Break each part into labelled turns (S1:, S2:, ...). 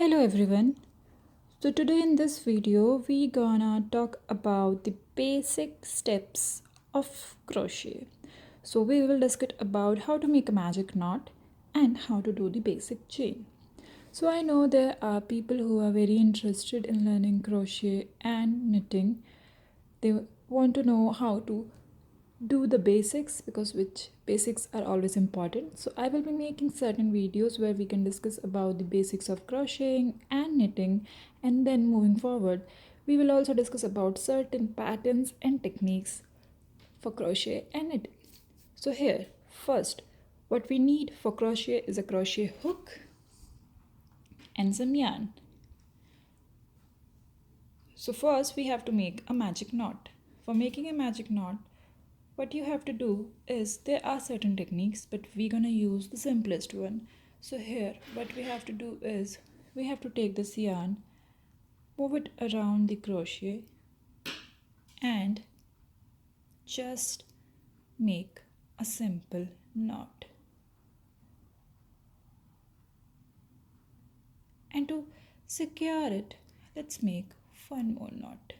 S1: Hello everyone. So today in this video we gonna talk about the basic steps of crochet. So we will discuss about how to make a magic knot and how to do the basic chain. So I know there are people who are very interested in learning crochet and knitting. They want to know how to do the basics because which basics are always important. So I will be making certain videos where we can discuss about the basics of crocheting and knitting, and then moving forward we will also discuss about certain patterns and techniques for crochet and knitting. So here first, what we need for crochet is a crochet hook and some yarn. So first we have to make a magic knot. For making a magic knot, what you have to do is there are certain techniques, but we're gonna use the simplest one. So here what we have to do is we have to take this yarn, move it around the crochet, and just make a simple knot. And to secure it, let's make one more knot.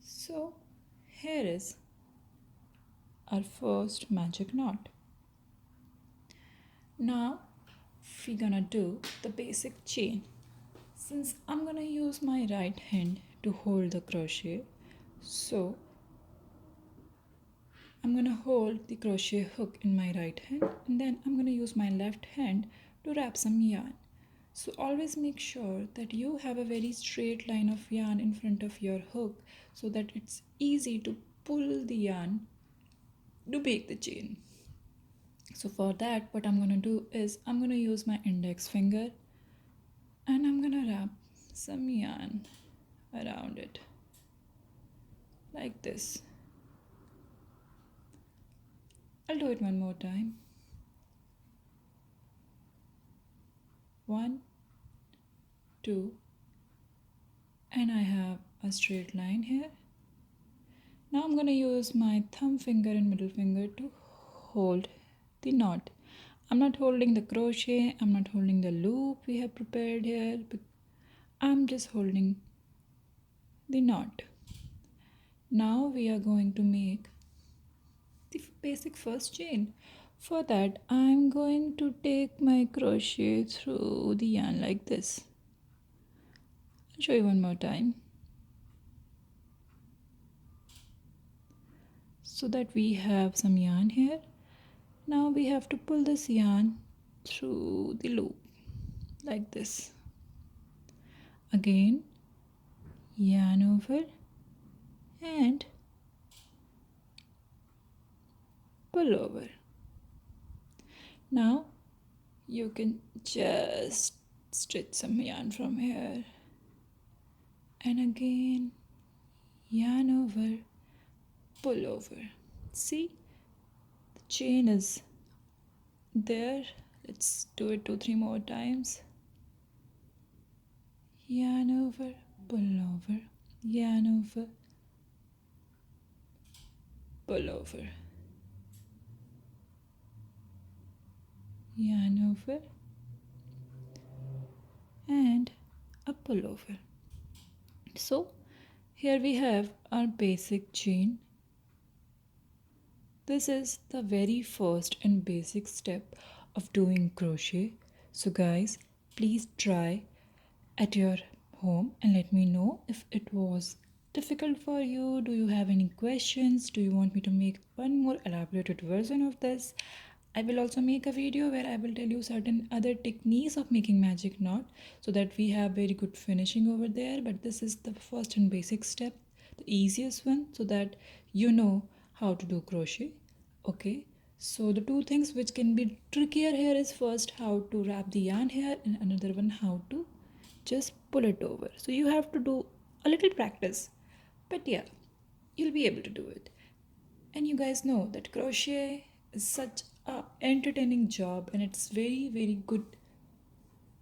S1: So here is our first magic knot. Now we're gonna do the basic chain. Since I'm gonna use my right hand to hold the crochet, so I'm gonna hold the crochet hook in my right hand, and then I'm gonna use my left hand to wrap some yarn. So always make sure that you have a very straight line of yarn in front of your hook so that it's easy to pull the yarn to make the chain. So for that, what I'm gonna do is I'm gonna use my index finger and I'm gonna wrap some yarn around it like this. I'll do it one more time. 1, 2, and I have a straight line here. Now I'm going to use my thumb finger and middle finger to hold the knot. I'm not holding the crochet, I'm not holding the loop we have prepared here. I'm just holding the knot. Now we are going to make the basic first chain. For that, I'm going to take my crochet through the yarn like this. I'll show you one more time. So that we have some yarn here. Now we have to pull this yarn through the loop like this. Again, yarn over and pull over. Now you can just stitch some yarn from here, and again yarn over, pull over. See, the chain is there. Let's do it 2-3 more times. Yarn over, pull over, yarn over, pull over, yarn over, and a pull over. So here we have our basic chain. This is the very first and basic step of doing crochet. So guys, please try at your home and let me know if it was difficult for you. Do you have any questions? Do you want me to make one more elaborated version of this? I will also make a video where I will tell you certain other techniques of making magic knot so that we have very good finishing over there. But this is the first and basic step, the easiest one, so that you know how to do crochet. Okay, so the two things which can be trickier here is first how to wrap the yarn here, and another one how to just pull it over. So you have to do a little practice, but yeah, you'll be able to do it. And you guys know that crochet is such a entertaining job, and it's very good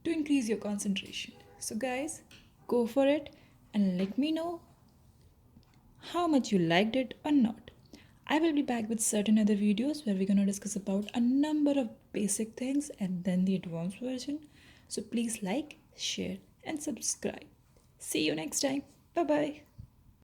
S1: to increase your concentration. So guys, go for it and let me know how much you liked it or not. I will be back with certain other videos where we're going to discuss about a number of basic things and then the advanced version. So please like, share, and subscribe. See you next time. Bye bye.